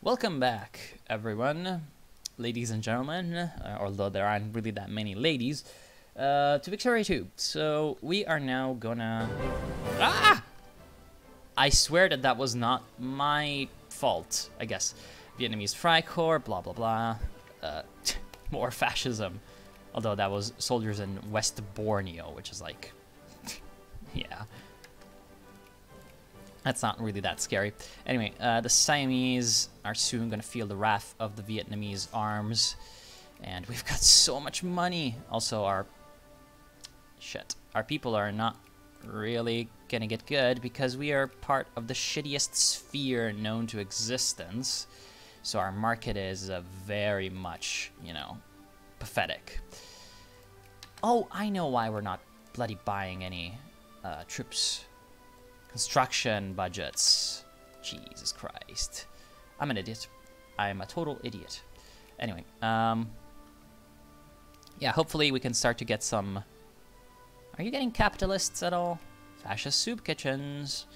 Welcome back, everyone, ladies and gentlemen, although there aren't really that many ladies, to Victoria 2. So we are now gonna... Ah! I swear that that was not my fault, I guess. Vietnamese Freikorps, blah blah blah. More fascism. Although that was soldiers in West Borneo, which is like... yeah. That's not really that scary. Anyway, the Siamese are soon going to feel the wrath of the Vietnamese arms. And we've got so much money. Also, our people are not really going to get good because we are part of the shittiest sphere known to existence. So our market is very much, you know, pathetic. Oh, I know why we're not bloody buying any troops. Construction budgets. Jesus Christ. I'm an idiot. I'm a total idiot. Anyway, yeah, hopefully we can start to get some... Are you getting capitalists at all? Fascist soup kitchens.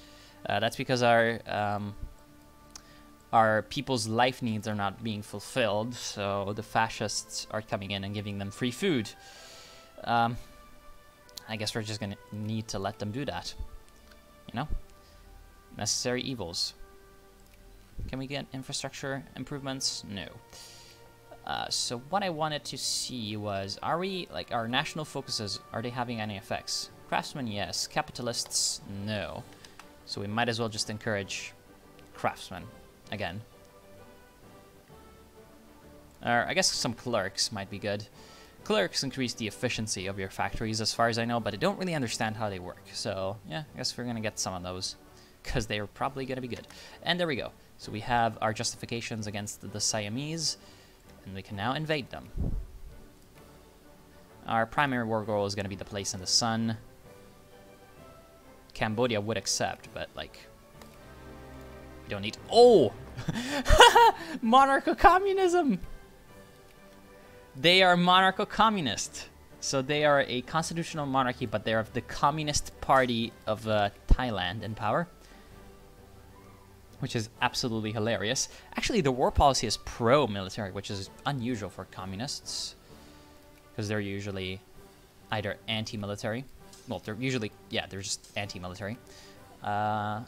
That's because our people's life needs are not being fulfilled, so the fascists are coming in and giving them free food. I guess we're just gonna need to let them do that. You know? Necessary evils. Can we get infrastructure improvements? No. So what I wanted to see was, are we, like, our national focuses, are they having any effects? Craftsmen, yes. Capitalists, no. So we might as well just encourage craftsmen again. Or I guess some clerks might be good. Clerks increase the efficiency of your factories as far as I know, but I don't really understand how they work. So, yeah, I guess we're going to get some of those, because they're probably going to be good. And there we go. So we have our justifications against the Siamese, and we can now invade them. Our primary war goal is going to be the place in the sun. Cambodia would accept, but, like, we don't need... Oh! Monarcho-communism! They are monarcho-communist. So they are a constitutional monarchy, but they're of the Communist Party of Thailand in power. Which is absolutely hilarious. Actually, the war policy is pro-military, which is unusual for communists. Because they're usually either anti-military. Well, they're usually, yeah, they're just anti-military. Yeah,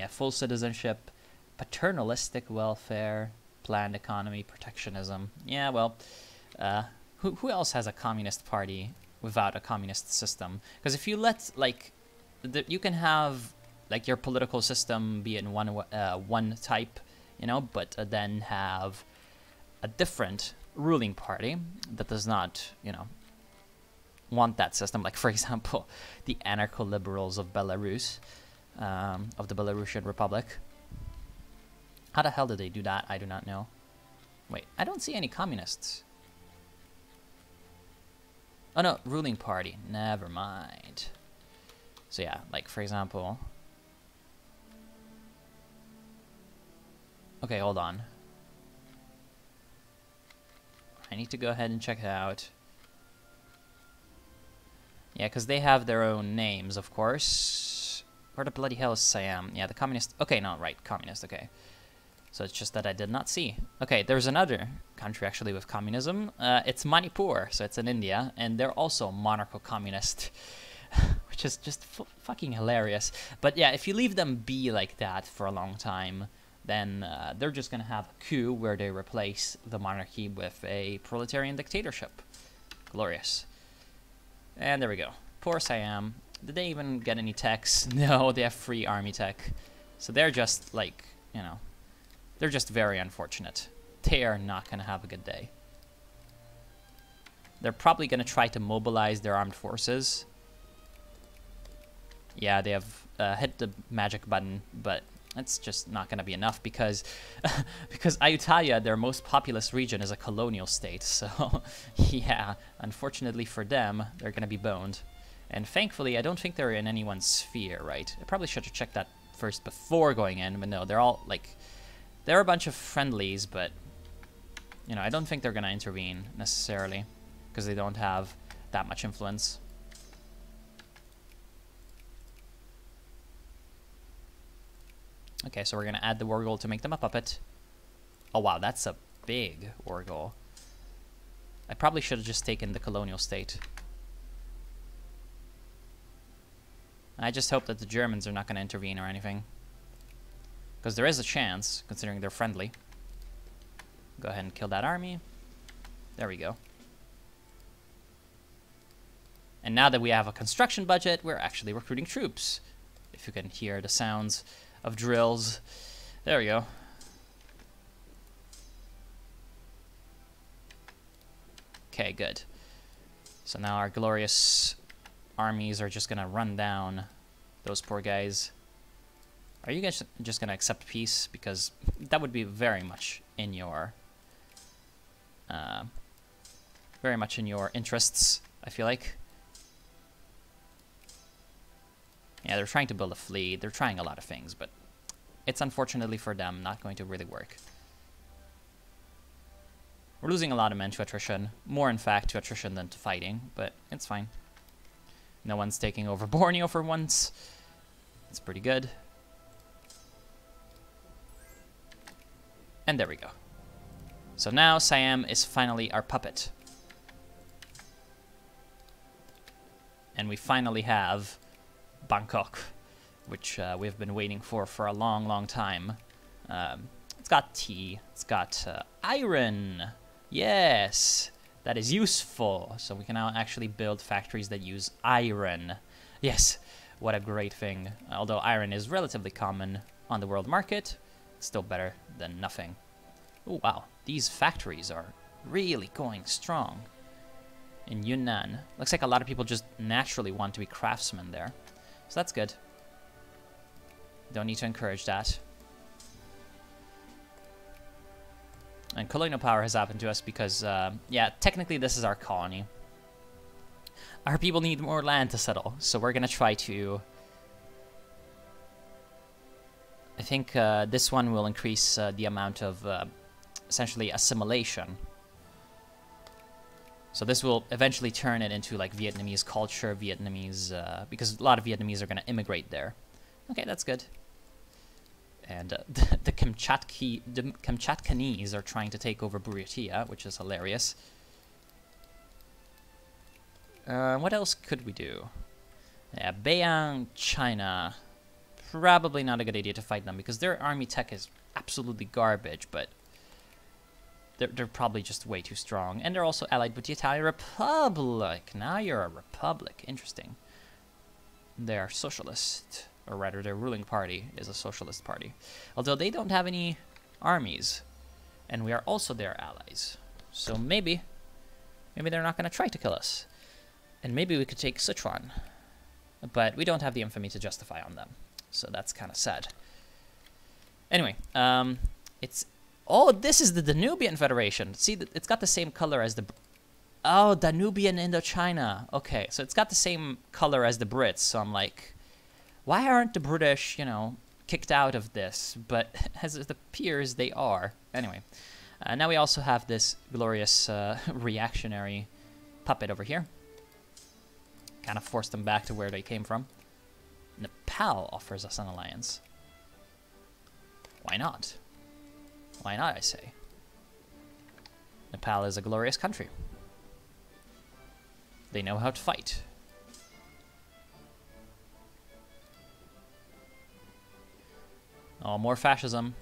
full citizenship, paternalistic welfare, planned economy, protectionism. Yeah, well, who else has a communist party without a communist system? Because if you let, like, you can have, like, your political system be in one type, you know, but then have a different ruling party that does not, you know, want that system. Like, for example, the anarcho-liberals of Belarus, of the Belarusian Republic. How the hell did they do that? I do not know. Wait, I don't see any communists. Oh no, ruling party. Never mind. So yeah, like, for example... Okay, hold on. I need to go ahead and check it out. Yeah, because they have their own names, of course. Where the bloody hell is Siam? Yeah, the communist... Okay, no, right, communist, okay. So it's just that I did not see. Okay, there's another country actually with communism. It's Manipur, so it's in India, and they're also monarcho-communist, which is just fucking hilarious. But yeah, if you leave them be like that for a long time, then they're just gonna have a coup where they replace the monarchy with a proletarian dictatorship. Glorious. And there we go. Poor Siam. Did they even get any techs? No, they have free army tech. So they're just, like, you know... They're just very unfortunate. They are not going to have a good day. They're probably going to try to mobilize their armed forces. Yeah, they have hit the magic button, but it's just not going to be enough because because Ayutthaya, their most populous region, is a colonial state. So, yeah, unfortunately for them, they're going to be boned. And thankfully, I don't think they're in anyone's sphere, right? I probably should have checked that first before going in, but no, they're all, like... They're a bunch of friendlies, but, you know, I don't think they're going to intervene, necessarily, because they don't have that much influence. Okay, so we're going to add the war gold to make them a puppet. Oh, wow, that's a big war goal. I probably should have just taken the colonial state. I just hope that the Germans are not going to intervene or anything. Because there is a chance, considering they're friendly. Go ahead and kill that army. There we go. And now that we have a construction budget, we're actually recruiting troops. If you can hear the sounds of drills. There we go. Okay, good. So now our glorious armies are just gonna run down those poor guys. Are you guys just gonna accept peace? Because that would be very much in your interests, I feel like. Yeah, they're trying to build a fleet. They're trying a lot of things, but it's unfortunately for them not going to really work. We're losing a lot of men to attrition. More, in fact, to attrition than to fighting, but it's fine. No one's taking over Borneo for once. It's pretty good. And there we go. So now Siam is finally our puppet. And we finally have Bangkok, which we've been waiting for a long, long time. It's got tea. It's got iron. Yes, that is useful. So we can now actually build factories that use iron. Yes, what a great thing. Although iron is relatively common on the world market, it's still better than nothing. Oh, wow. These factories are really going strong. In Yunnan. Looks like a lot of people just naturally want to be craftsmen there. So that's good. Don't need to encourage that. And colonial power has happened to us because, yeah, technically this is our colony. Our people need more land to settle, so we're gonna try to... I think this one will increase the amount of, essentially, assimilation. So this will eventually turn it into, like, Vietnamese culture, Vietnamese... because a lot of Vietnamese are gonna immigrate there. Okay, that's good. And the Kamchatkanese are trying to take over Buryatia, which is hilarious. What else could we do? Yeah, Beiyang, China. Probably not a good idea to fight them because their army tech is absolutely garbage, but they're probably just way too strong. And they're also allied with the Italian Republic. Now you're a republic. Interesting. They're socialist. Or rather, their ruling party is a socialist party. Although they don't have any armies. And we are also their allies. So maybe they're not going to try to kill us. And maybe we could take Sichuan. But we don't have the infamy to justify on them. So that's kind of sad. Anyway, it's... Oh, this is the Danubian Federation. See, it's got the same color as the... Oh, Danubian Indochina. Okay, so it's got the same color as the Brits. So I'm like... Why aren't the British, you know, kicked out of this? But as it appears, they are. Anyway, now we also have this glorious reactionary puppet over here. Kind of forced them back to where they came from. Nepal offers us an alliance. Why not? Why not, I say? Nepal is a glorious country. They know how to fight. Oh, more fascism.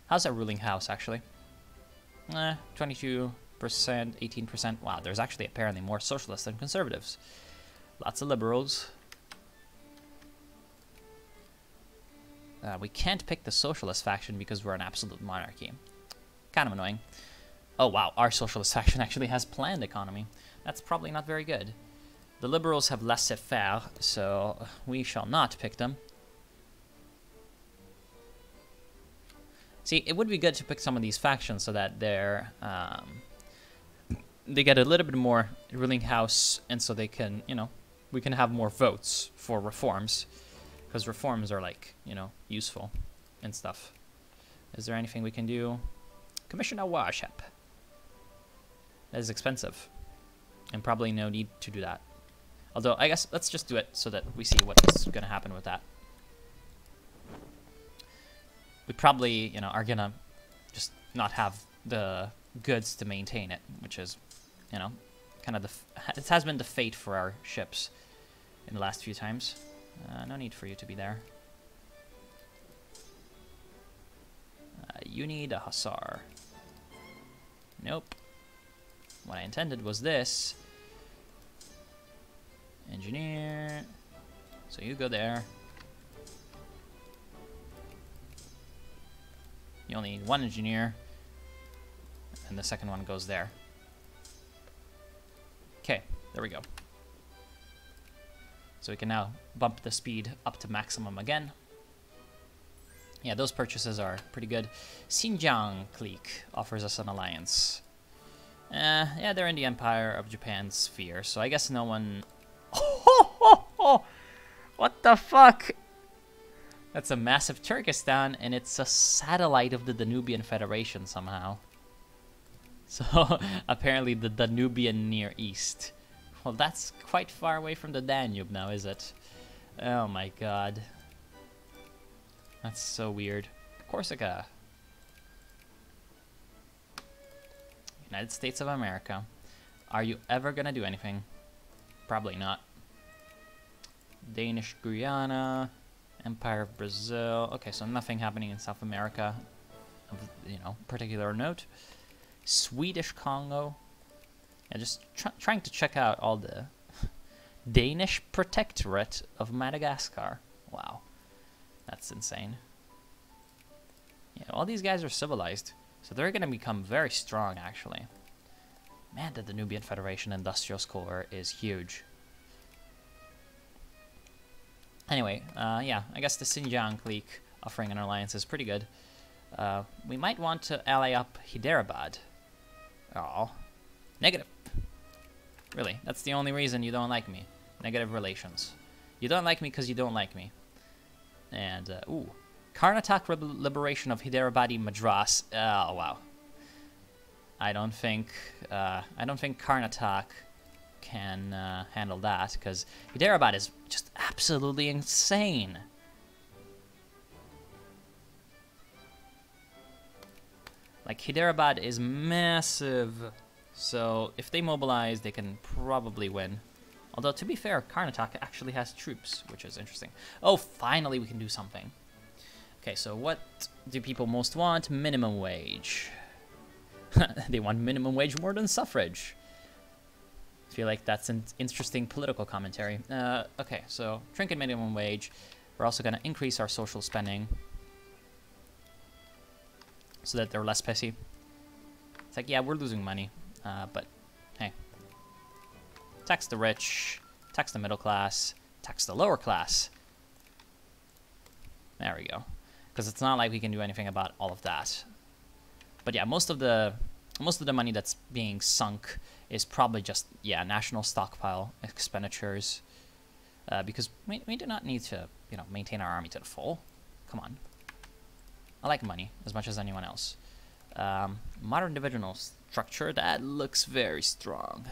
How's that ruling house, actually? 22%, 18%. Wow, there's actually apparently more socialists than conservatives. Lots of liberals. We can't pick the socialist faction because we're an absolute monarchy. Kind of annoying. Oh, wow, our socialist faction actually has planned economy. That's probably not very good. The liberals have laissez-faire, so we shall not pick them. See, it would be good to pick some of these factions so that they're, they get a little bit more ruling house, and so they can, you know, we can have more votes for reforms. Because reforms are, like, you know, useful and stuff. Is there anything we can do? Commission a worship. That is expensive. And probably no need to do that. Although, I guess let's just do it so that we see what's going to happen with that. We probably, you know, are going to just not have the goods to maintain it, which is, you know, kind of it has been the fate for our ships in the last few times. No need for you to be there. You need a hussar. Nope. What I intended was this. Engineer. So you go there. You only need one engineer. And the second one goes there. Okay, there we go. So we can now bump the speed up to maximum again. Yeah, those purchases are pretty good. Xinjiang clique offers us an alliance. Yeah, they're in the Empire of Japan's sphere, so I guess no one... What the fuck? That's a massive Turkestan, and it's a satellite of the Danubian Federation somehow. So, apparently the Danubian Near East. Well, that's quite far away from the Danube now, is it? Oh my god. That's so weird. Corsica. United States of America. Are you ever gonna do anything? Probably not. Danish Guyana. Empire of Brazil. Okay, so nothing happening in South America of, you know, particular note. Swedish Congo. Yeah, just trying to check out all the Danish Protectorate of Madagascar. Wow. That's insane. Yeah, all these guys are civilized. So they're going to become very strong, actually. Man, the Danubian Federation industrial score is huge. Anyway, yeah, I guess the Xinjiang clique offering an alliance is pretty good. We might want to ally up Hyderabad. Oh, negative. Really, that's the only reason you don't like me. Negative relations. You don't like me because you don't like me. And, ooh. Karnataka liberation of Hyderabadi Madras. Oh, wow. I don't think Karnataka can handle that, because Hyderabad is just absolutely insane. Like, Hyderabad is massive, so if they mobilize, they can probably win. Although, to be fair, Karnataka actually has troops, which is interesting. Oh, finally we can do something. Okay, so what do people most want? Minimum wage. They want minimum wage more than suffrage. I feel like that's an interesting political commentary. Okay, so trinket minimum wage. We're also going to increase our social spending so that they're less pissy. It's like, yeah, we're losing money, but hey. Tax the rich, tax the middle class, tax the lower class. There we go. Because it's not like we can do anything about all of that. But yeah, most of the money that's being sunk is probably just, yeah, national stockpile expenditures. Because we do not need to, you know, maintain our army to the full. Come on. I like money as much as anyone else. Modern divisional structure, that looks very strong.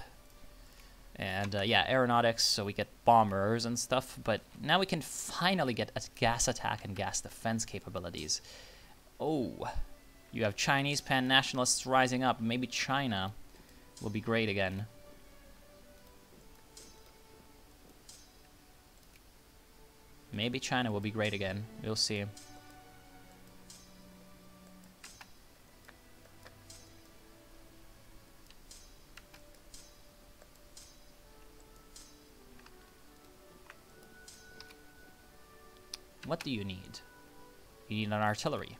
And yeah, aeronautics, so we get bombers and stuff, but now we can finally get a gas attack and gas defense capabilities. Oh, you have Chinese pan-nationalists rising up. Maybe China will be great again. Maybe China will be great again. We'll see. What do you need? You need an artillery.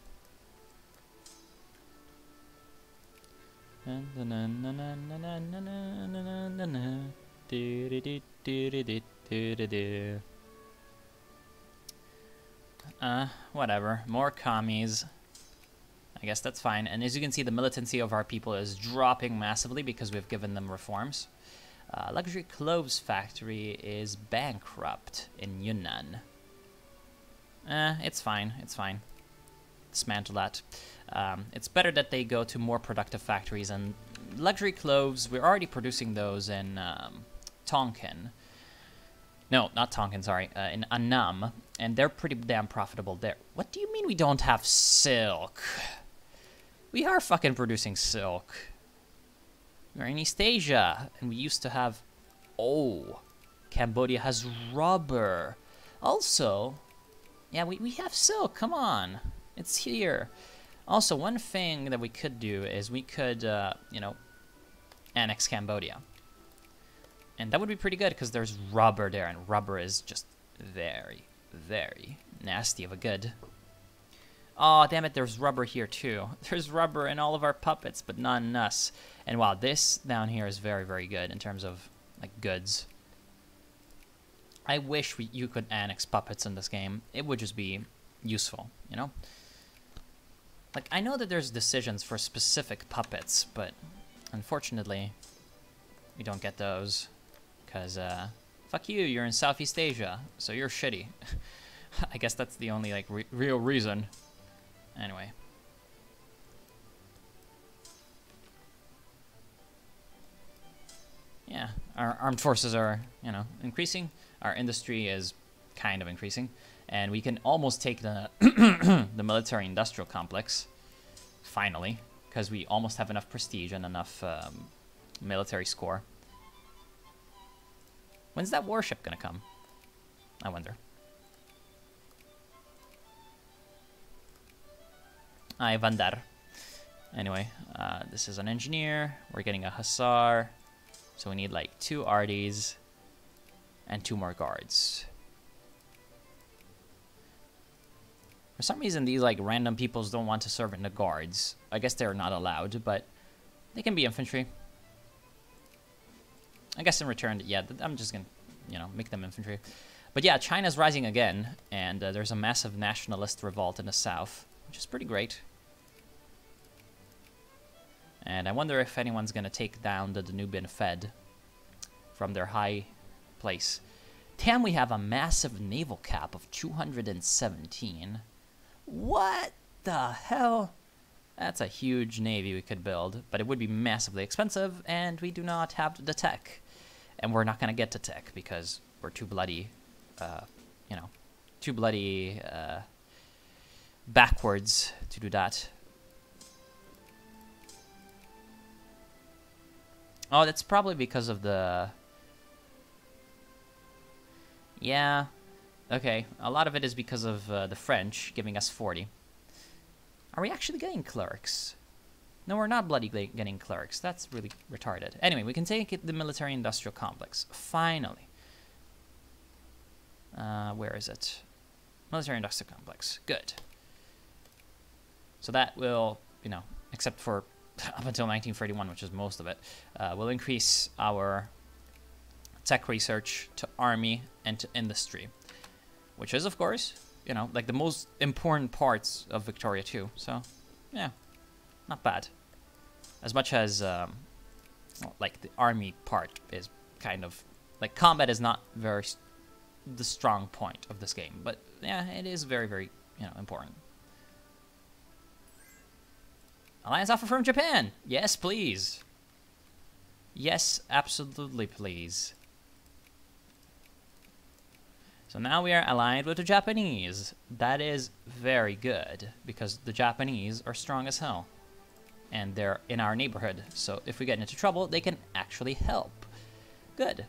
Whatever. More commies. I guess that's fine. And as you can see, the militancy of our people is dropping massively because we've given them reforms. Luxury clothes factory is bankrupt in Yunnan. It's fine. It's fine. Dismantle that. It's better that they go to more productive factories. And luxury clothes, we're already producing those in Tonkin. No, not Tonkin, sorry. In Annam. And they're pretty damn profitable there. What do you mean we don't have silk? We are fucking producing silk. We're in East Asia. And we used to have... Oh. Cambodia has rubber. Also... Yeah, we have silk. Come on. It's here. Also, one thing that we could do is we could, you know, annex Cambodia. And that would be pretty good because there's rubber there, and rubber is just very, very nasty of a good. Oh, damn it, there's rubber here too. There's rubber in all of our puppets, but not in us. And wow, this down here is very, very good in terms of, like, goods. I wish you could annex puppets in this game. It would just be useful, you know? Like, I know that there's decisions for specific puppets, but unfortunately, we don't get those. Because, fuck you, you're in Southeast Asia, so you're shitty. I guess that's the only, like, real reason. Anyway. Yeah, our armed forces are, you know, increasing. Our industry is kind of increasing. And we can almost take the the military-industrial complex, finally, because we almost have enough prestige and enough military score. When's that warship gonna come? I wonder. I wonder. Anyway, this is an engineer. We're getting a hussar. So we need like 2 arties and 2 more guards. For some reason, these like random peoples don't want to serve in the guards. I guess they're not allowed, but they can be infantry. I guess in return, yeah, I'm just gonna, you know, make them infantry. But yeah, China's rising again, and there's a massive nationalist revolt in the south, which is pretty great. And I wonder if anyone's gonna take down the Danubian Fed from their high place. Damn, we have a massive naval cap of 217. What the hell? That's a huge navy we could build, but it would be massively expensive, and we do not have the tech. And we're not gonna get to tech because we're too bloody, you know, too bloody backwards to do that. Oh, that's probably because of the... Yeah, okay. A lot of it is because of the French giving us 40. Are we actually getting clerics? No, we're not bloody getting clerics. That's really retarded. Anyway, we can take the military-industrial complex. Finally. Where is it? Military-industrial complex. Good. So that will, you know, except for up until 1931, which is most of it, will increase our tech research to army and to industry, which is, of course, you know, like the most important parts of Victoria too. So, yeah, not bad. As much as, like, the army part is kind of, like, combat is not very the strong point of this game, but yeah, it is very, very, you know, important. Alliance offer from Japan. Yes, please. Yes, absolutely, please. So now we are allied with the Japanese. That is very good, because the Japanese are strong as hell. And they're in our neighborhood, so if we get into trouble, they can actually help. Good.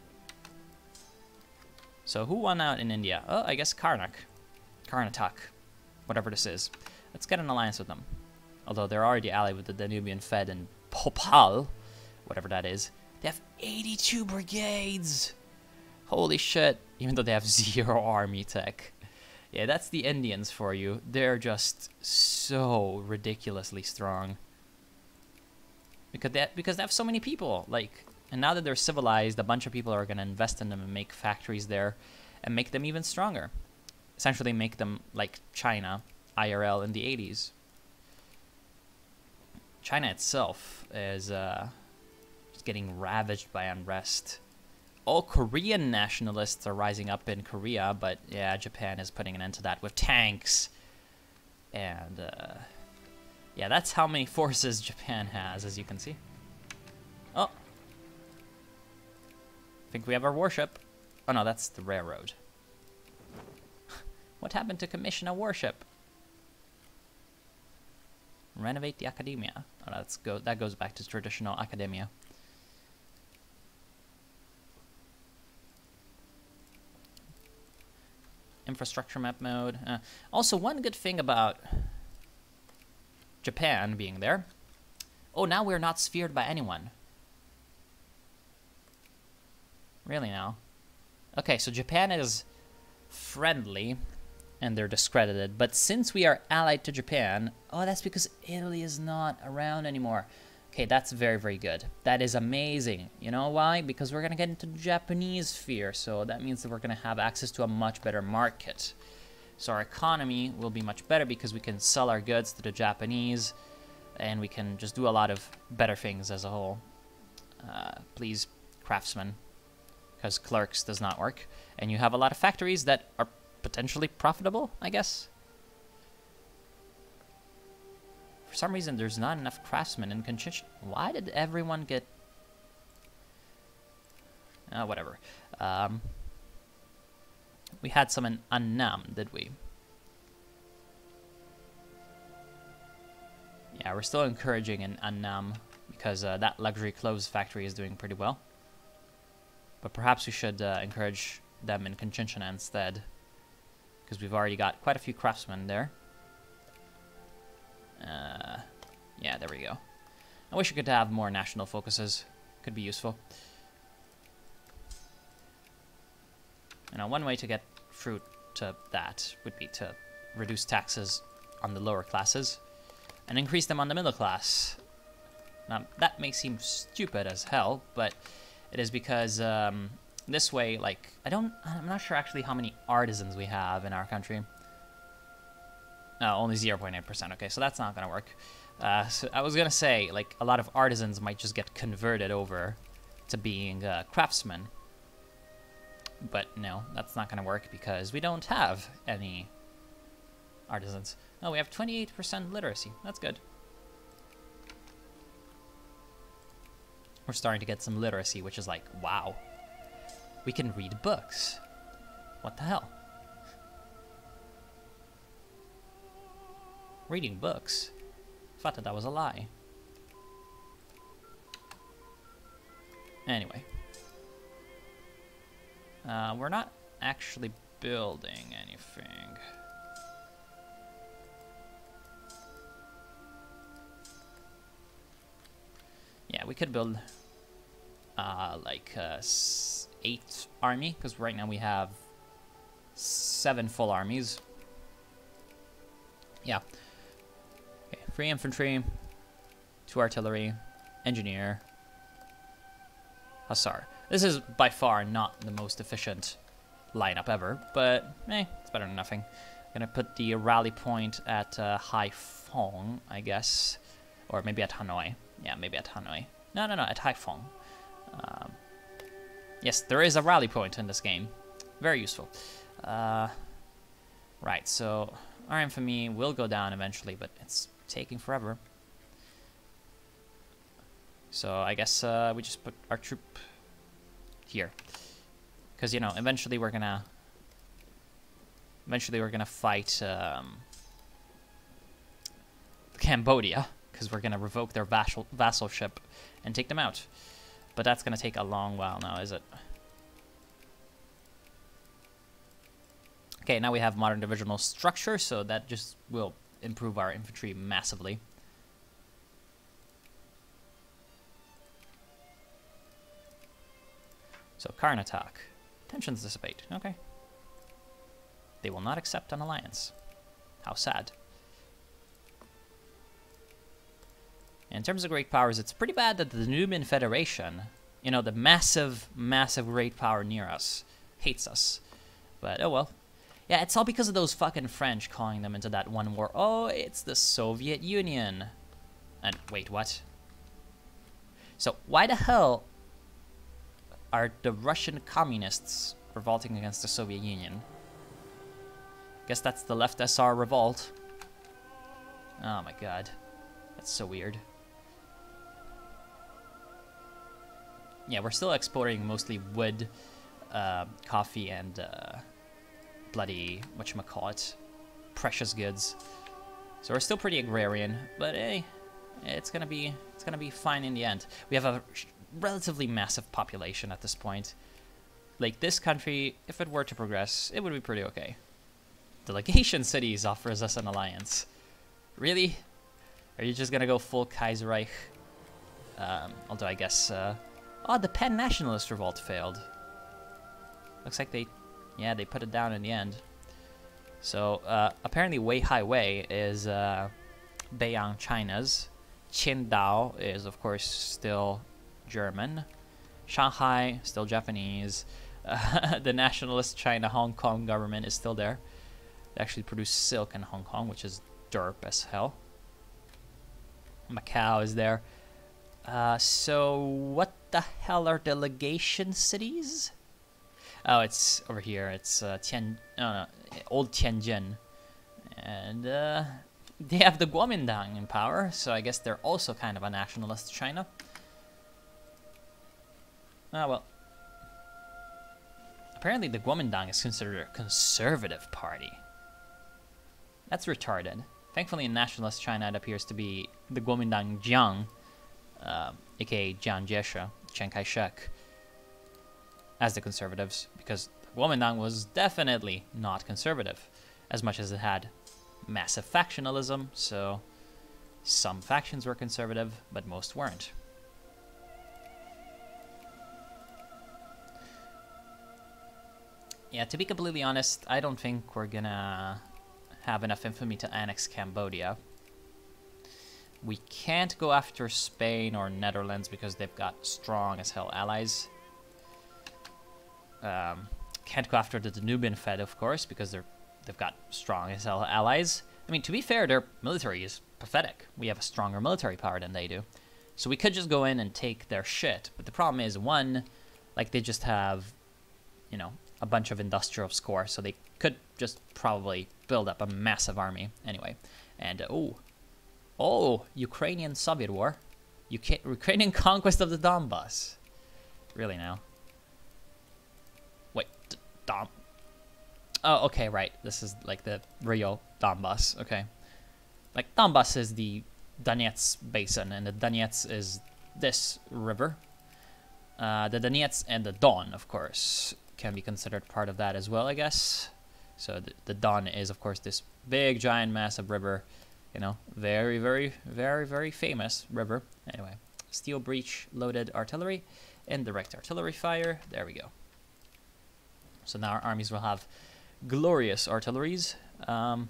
So who won out in India? Oh, I guess Karnataka. Whatever this is. Let's get an alliance with them. Although they're already allied with the Danubian Fed and Bhopal, whatever that is. They have 82 brigades! Holy shit. Even though they have 0 army tech. Yeah, that's the Indians for you. They're just so ridiculously strong. Because they have so many people. Like, and now that they're civilized, a bunch of people are going to invest in them and make factories there and make them even stronger. Essentially make them like China, IRL in the 80s. China itself is just getting ravaged by unrest. All Korean nationalists are rising up in Korea, but yeah, Japan is putting an end to that with tanks. And yeah, that's how many forces Japan has, as you can see. Oh. I think we have our warship. Oh no, that's the railroad. What happened to commission a warship? Renovate the academia. Oh, that goes back to traditional academia. Infrastructure map mode. Also, one good thing about Japan being there. Oh, now we're not sphered by anyone. Really now? Okay, so Japan is friendly, and they're discredited. But since we are allied to Japan... Oh, that's because Italy is not around anymore. Okay, that's very, very good. That is amazing. You know why? Because we're going to get into the Japanese sphere. So that means that we're going to have access to a much better market. So our economy will be much better because we can sell our goods to the Japanese. And we can just do a lot of better things as a whole. Please, craftsmen. Because clerks does not work. And you have a lot of factories that are potentially profitable, I guess. For some reason, there's not enough craftsmen in Conscientious. Why did everyone get... whatever. We had some in Annam, did we? Yeah, we're still encouraging in Annam because that luxury clothes factory is doing pretty well. But perhaps we should encourage them in Conscientia instead, because we've already got quite a few craftsmen there. Yeah, there we go. I wish we could have more national focuses. Could be useful. You know, one way to get through to that would be to reduce taxes on the lower classes and increase them on the middle class. Now, that may seem stupid as hell, but it is because this way, like, I'm not sure actually how many artisans we have in our country. No, only 0.8%. Okay, so that's not going to work. So I was going to say, like, a lot of artisans might just get converted over to being craftsmen. But no, that's not going to work because we don't have any artisans. Oh, we have 28% literacy. That's good. We're starting to get some literacy, which is like, wow. We can read books. What the hell? Reading books? I thought that was a lie. Anyway. We're not actually building anything. Yeah, we could build like 8 army, because right now we have 7 full armies. Yeah. Okay, 3 infantry, 2 artillery, engineer, hussar. This is by far not the most efficient lineup ever, but it's better than nothing. I'm gonna put the rally point at Haiphong, I guess, or maybe at Hanoi. Yeah, maybe at Hanoi. No, at Haiphong. Yes, there is a rally point in this game. Very useful. Right, so our infamy will go down eventually, but it's taking forever. So I guess we just put our troop here, because, you know, eventually we're gonna fight Cambodia, because we're gonna revoke their vassalship and take them out. But that's gonna take a long while now, is it? Okay, now we have modern divisional structure, so that just will improve our infantry massively. So, Karnatak. Tensions dissipate. Okay. They will not accept an alliance. How sad. In terms of great powers, it's pretty bad that the Nubian Federation, you know, the massive, massive great power near us, hates us. But, oh well. Yeah, it's all because of those fucking French calling them into that one war. Oh, it's the Soviet Union. And, wait, what? So, why the hell are the Russian communists revolting against the Soviet Union? Guess that's the left SR revolt. Oh my god. That's so weird. Yeah, we're still exporting mostly wood. coffee and bloody whatchamacallit, precious goods. So we're still pretty agrarian, but hey, it's gonna be fine in the end. We have a relatively massive population at this point. Like, this country, if it were to progress, it would be pretty okay. Delegation Cities offers us an alliance. Really? Are you just gonna go full Kaiserreich? Although I guess, oh, the Pan-Nationalist Revolt failed. Looks like they put it down in the end. So, apparently Weihai Wei is, Beiyang China's. Qingdao is, of course, still German. Shanghai, still Japanese. The nationalist China Hong Kong government is still there. They actually produce silk in Hong Kong, which is derp as hell. Macau is there. So what the hell are delegation cities? Oh, it's over here. It's Old Tianjin. And they have the Kuomintang in power, so I guess they're also kind of a nationalist China. Ah, well. Apparently the Kuomintang is considered a conservative party. That's retarded. Thankfully in nationalist China it appears to be the Kuomintang Jiang, aka Jiang Jieshi, Chiang Kai-shek, as the conservatives, because the Kuomintang was definitely not conservative, as much as it had massive factionalism, so some factions were conservative, but most weren't. Yeah, to be completely honest, I don't think we're gonna have enough infamy to annex Cambodia. We can't go after Spain or Netherlands because they've got strong as hell allies. Can't go after the Danubian Fed, of course, because they've got strong as hell allies. I mean, to be fair, their military is pathetic. We have a stronger military power than they do. So we could just go in and take their shit. But the problem is, one, like, they just have, you know, a bunch of industrial score, so they could just probably build up a massive army anyway. And Ukrainian Soviet War, Ukrainian conquest of the Donbass. Really now? Wait, oh, okay, right. This is like the real Donbass. Okay, like Donbass is the Donetsk basin, and the Donetsk is this river. The Donetsk and the Don, of course, can be considered part of that as well, I guess. So the Don is, of course, this big, giant, massive river. You know, very, very, very, very famous river. Anyway, steel breech, loaded artillery, and direct artillery fire. There we go. So now our armies will have glorious artilleries. How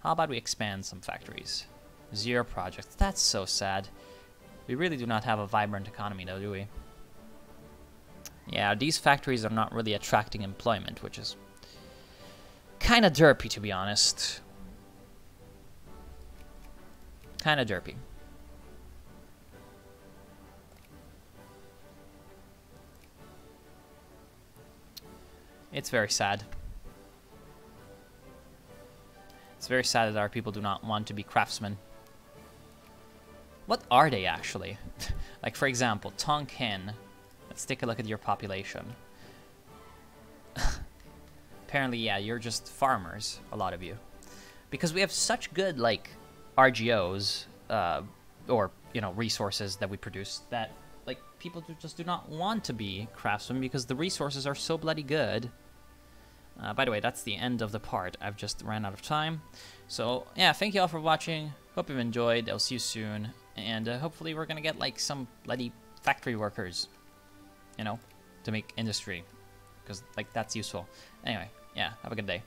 about we expand some factories? 0 projects. That's so sad. We really do not have a vibrant economy, though, do we? Yeah, these factories are not really attracting employment, which is kind of derpy, to be honest. Kind of derpy. It's very sad. It's very sad that our people do not want to be craftsmen. What are they, actually? Like, for example, Tonkin. Let's take a look at your population. Apparently, yeah, you're just farmers, a lot of you. Because we have such good, like, RGOs, or, you know, resources that we produce, that, like, people just do not want to be craftsmen because the resources are so bloody good. By the way, that's the end of the part. I've just ran out of time. So, yeah, thank you all for watching. Hope you've enjoyed. I'll see you soon. And hopefully we're gonna get, like, some bloody factory workers, you know, to make industry. Because, like, that's useful. Anyway, yeah, have a good day.